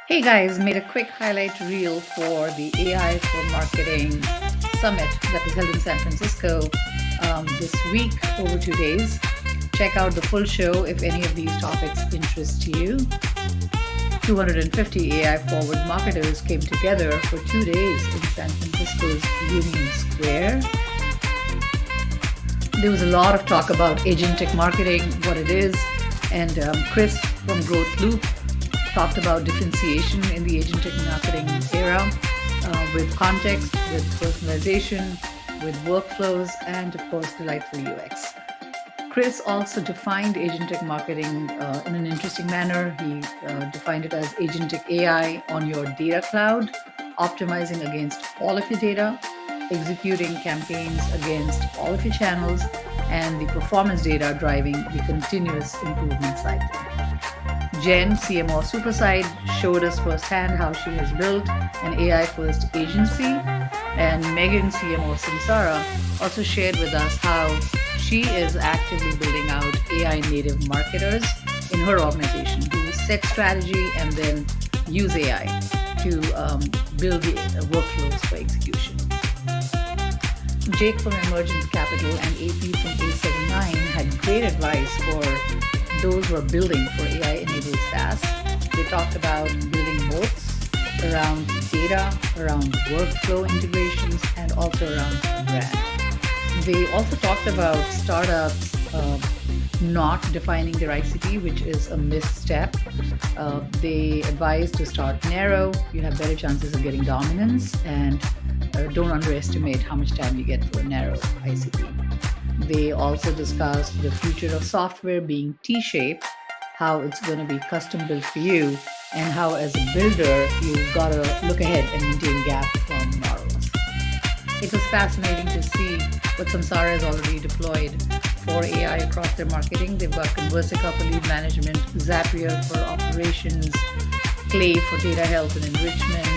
Hey guys, made a quick highlight reel for the AI for Marketing Summit that was held in San Francisco this week over 2 days. Check out the full show if any of these topics interest you. 250 AI forward marketers came together for 2 days in San Francisco's Union Square. There was a lot of talk about agentic marketing, what it is, and Chris from Growth Loop talked about differentiation in the agentic marketing era with context, with personalization, with workflows, and of course, delightful UX. Chris also defined agentic marketing in an interesting manner. He defined it as agentic AI on your data cloud, optimizing against all of your data, executing campaigns against all of your channels, and the performance data driving the continuous improvement cycle. Jen, CMO Superside, showed us firsthand how she has built an AI-first agency, and Megan, CMO Samsara, also shared with us how she is actively building out AI-native marketers in her organization who set strategy and then use AI to build the workflows for execution. Jake from Emergent Capital and AP from A79 had great advice for those who are building for AI-enabled SaaS. They talked about building moats around data, around workflow integrations, and also around brand. They also talked about startups not defining their ICP, which is a misstep. They advise to start narrow. You have better chances of getting dominance, and don't underestimate how much time you get for a narrow ICP. They also discussed the future of software being T-shaped, how it's going to be custom built for you, and how as a builder, you've got to look ahead and maintain gap from models. It was fascinating to see what Samsara has already deployed for AI across their marketing. They've got Conversica for lead management, Zapier for operations, Clay for data health and enrichment,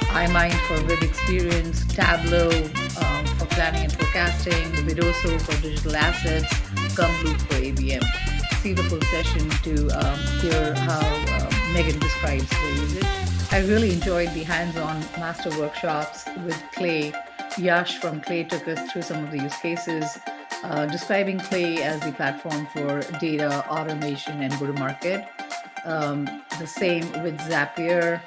iMind for web experience, Tableau for planning and forecasting, Vidoso for digital assets, Gumloop for ABM. See the full session to hear how Megan describes the usage. I really enjoyed the hands-on master workshops with Clay. Yash from Clay took us through some of the use cases, describing Clay as the platform for data automation and go-to-market. The same with Zapier.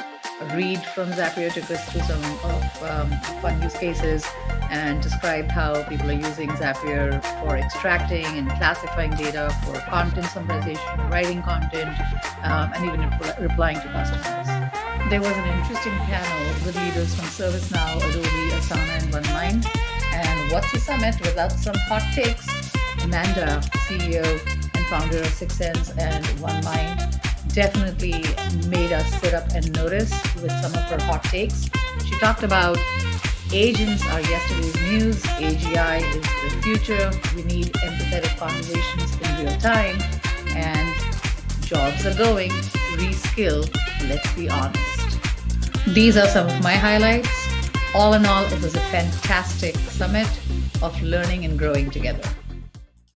Reed from Zapier took us through some of fun use cases and described how people are using Zapier for extracting and classifying data for content summarization, writing content, and even replying to customers. There was an interesting panel with leaders from ServiceNow, Adobe, Asana, and OneMind. And what's a summit without some hot takes? Amanda, CEO and founder of Six Sense and OneMind, definitely made us sit up and notice with some of her hot takes. She talked about agents are yesterday's news, AGI is the future, we need empathetic conversations in real time, and jobs are going, reskill, let's be honest. These are some of my highlights. All in all, it was a fantastic summit of learning and growing together.